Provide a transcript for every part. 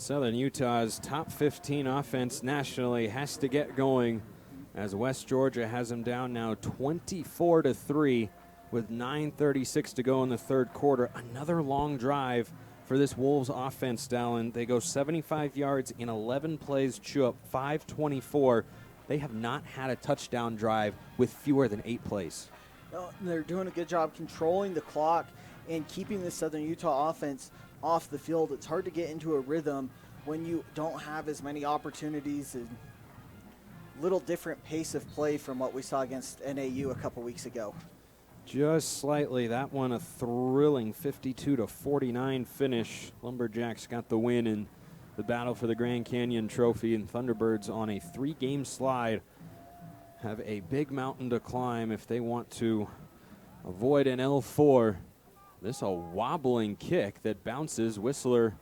Southern Utah's top 15 offense nationally has to get going as West Georgia has them down now 24-3 with 9:36 to go in the third quarter. Another long drive for this Wolves offense, Dallin. They go 75 yards in 11 plays, chew up 524. They have not had a touchdown drive with fewer than 8 plays. No, they're doing a good job controlling the clock and keeping the Southern Utah offense off the field. It's hard to get into a rhythm when you don't have as many opportunities and little different pace of play from what we saw against NAU a couple weeks ago. Just slightly. That one a thrilling 52-49 finish. Lumberjacks got the win in the battle for the Grand Canyon Trophy, and Thunderbirds on a 3-game slide have a big mountain to climb if they want to avoid an L4. This a wobbling kick that bounces. Whistler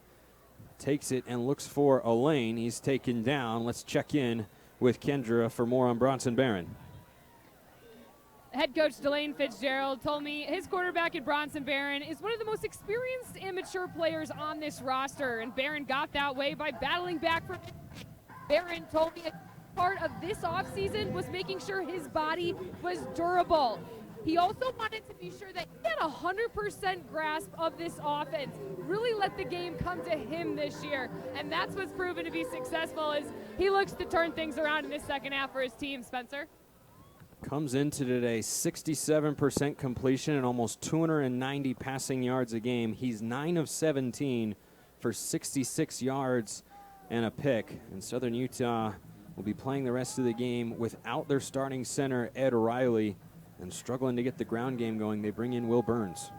takes it and looks for a lane. He's taken down. Let's check in with Kendra for more on Bronson Barron. Head coach Delane Fitzgerald told me his quarterback at Bronson Barron is one of the most experienced and mature players on this roster, and Barron got that way by battling back from Barron told me a part of this offseason was making sure his body was durable. He also wanted to be sure that he had 100% grasp of this offense, really let the game come to him this year, and that's what's proven to be successful as he looks to turn things around in this second half for his team. Spencer? Comes into today 67% completion and almost 290 passing yards a game. He's 9 of 17 for 66 yards and a pick, and Southern Utah will be playing the rest of the game without their starting center, Ed Riley, and struggling to get the ground game going. They bring in Will Burns.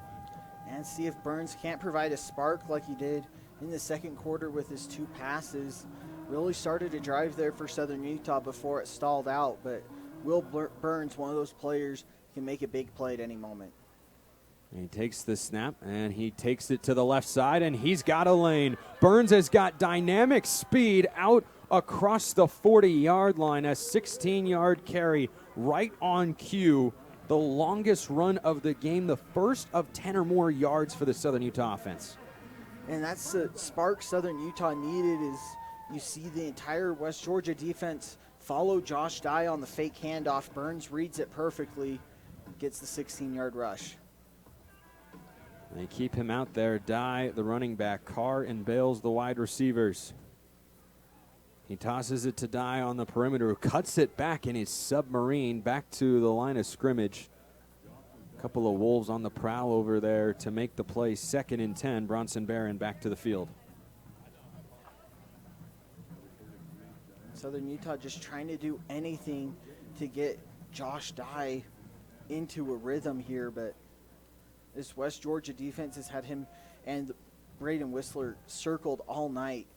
And see if Burns can't provide a spark like he did in the second quarter with his 2 passes. Really started to drive there for Southern Utah before it stalled out, but Will Burns, one of those players, can make a big play at any moment. He takes the snap, and he takes it to the left side, and he's got a lane. Burns has got dynamic speed out across the 40-yard line, a 16-yard carry right on cue. The longest run of the game, the first of 10 or more yards for the Southern Utah offense. And that's the spark Southern Utah needed. Is you see the entire West Georgia defense follow Josh Dye on the fake handoff. Burns reads it perfectly, gets the 16-yard rush. They keep him out there. Dye, the running back. Carr and Bales, the wide receivers. He tosses it to Dye on the perimeter, cuts it back in his submarine back to the line of scrimmage. A couple of Wolves on the prowl over there to make the play. 2nd and 10. Bronson Barron back to the field. Southern Utah just trying to do anything to get Josh Dye into a rhythm here, but this West Georgia defense has had him and Braden Whistler circled all night.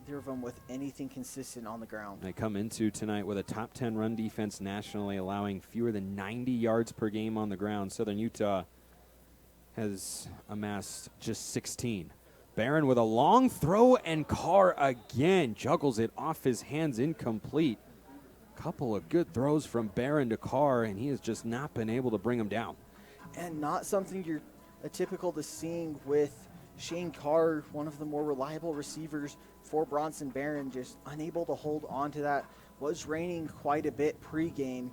Neither of them with anything consistent on the ground. They come into tonight with a top 10 run defense nationally, allowing fewer than 90 yards per game on the ground. Southern Utah has amassed just 16. Barron with a long throw, and Carr again juggles it off his hands, incomplete. Couple of good throws from Barron to Carr, and he has just not been able to bring him down. And not something you're typical to seeing with Shane Carr, one of the more reliable receivers for Bronson Barron, just unable to hold on to that. Was raining quite a bit pregame.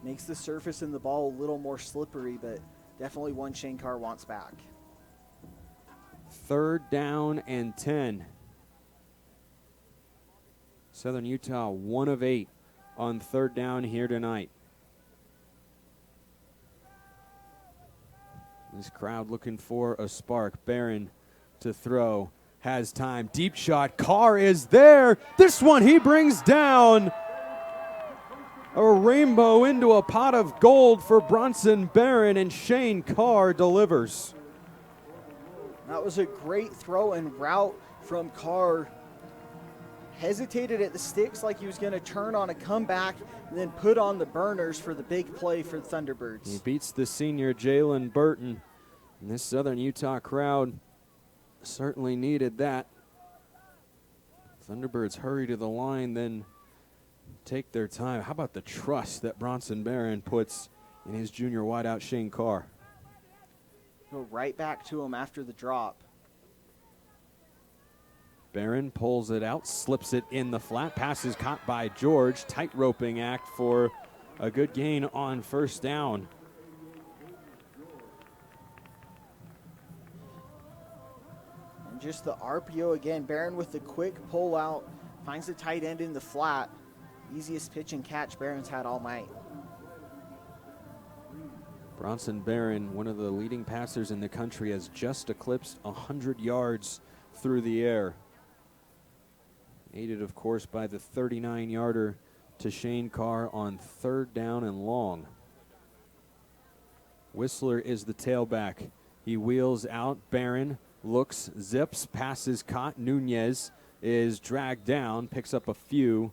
Makes the surface and the ball a little more slippery, but definitely one Shane Carr wants back. 3rd down and 10. Southern Utah 1 of 8 on 3rd down here tonight. This crowd looking for a spark. Barron to throw. Has time. Deep shot. Carr is there. This one he brings down. A rainbow into a pot of gold for Bronson Barron, and Shane Carr delivers. That was a great throw and route from Carr. Hesitated at the sticks like he was going to turn on a comeback and then put on the burners for the big play for the Thunderbirds. He beats the senior Jalen Burton. And this Southern Utah crowd certainly needed that. Thunderbirds hurry to the line, then take their time. How about the trust that Bronson Barron puts in his junior wideout Shane Carr? Go right back to him after the drop. Barron pulls it out, slips it in the flat. Pass is caught by George. Tight roping act for a good gain on first down. And just the RPO again. Barron with the quick pull out. Finds the tight end in the flat. Easiest pitch and catch Barron's had all night. Bronson Barron, one of the leading passers in the country, has just eclipsed 100 yards through the air. Aided, of course, by the 39-yarder to Shane Carr on 3rd down and long. Whistler is the tailback. He wheels out. Barron looks, zips, passes caught. Nunez is dragged down, picks up a few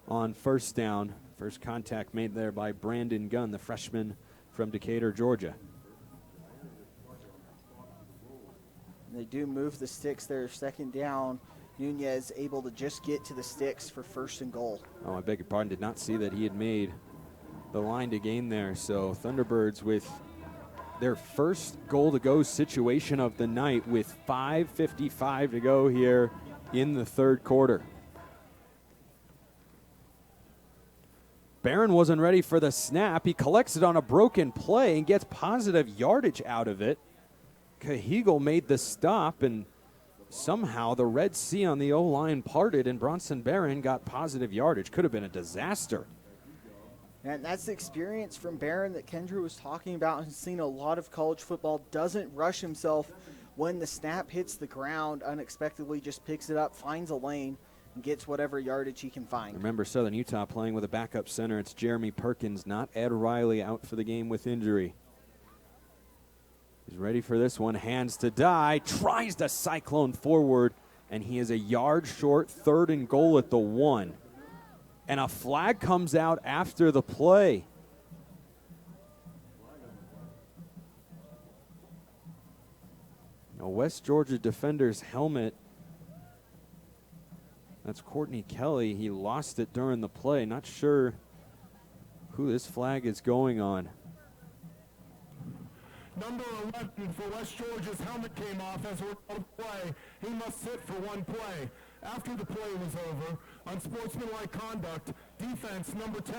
on first down. First contact made there by Brandon Gunn, the freshman from Decatur, Georgia. They do move the sticks there, 2nd down. Nunez able to just get to the sticks for 1st and goal. Oh, I beg your pardon. Did not see that he had made the line to gain there. So Thunderbirds with their first goal to go situation of the night with 5:55 to go here in the 3rd quarter. Barron wasn't ready for the snap. He collects it on a broken play and gets positive yardage out of it. Cahigal made the stop, and somehow the Red Sea on the O-line parted, and Bronson Barron got positive yardage. Could have been a disaster. And that's the experience from Barron that Kendra was talking about and seen a lot of college football. Doesn't rush himself when the snap hits the ground, unexpectedly just picks it up, finds a lane, and gets whatever yardage he can find. Remember, Southern Utah playing with a backup center. It's Jeremy Perkins, not Ed Riley, out for the game with injury. He's ready for this one. Hands to Dye. Tries to cyclone forward, and he is a yard short. 3rd and goal at the 1. And a flag comes out after the play. A West Georgia defender's helmet. That's Courtney Kelly. He lost it during the play. Not sure who this flag is going on. Number 11 for West Georgia's helmet came off as a play. He must sit for 1 play. After the play was over, unsportsmanlike conduct, defense number 10.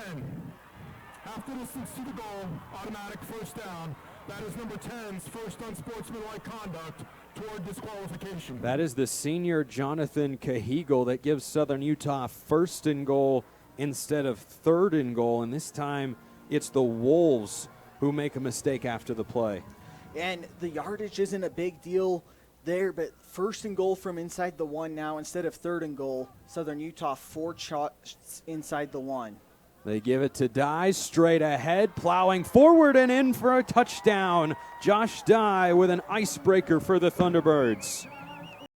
After distance to the goal, automatic 1st down. That is number 10's first unsportsmanlike conduct toward disqualification. That is the senior Jonathan Cahigal that gives Southern Utah 1st and goal instead of 3rd and goal, and this time it's the Wolves who make a mistake after the play. And the yardage isn't a big deal there, but 1st and goal from inside the 1 now instead of 3rd and goal. Southern Utah 4 shots inside the 1. They give it to Dye, straight ahead, plowing forward and in for a touchdown. Josh Dye with an icebreaker for the Thunderbirds.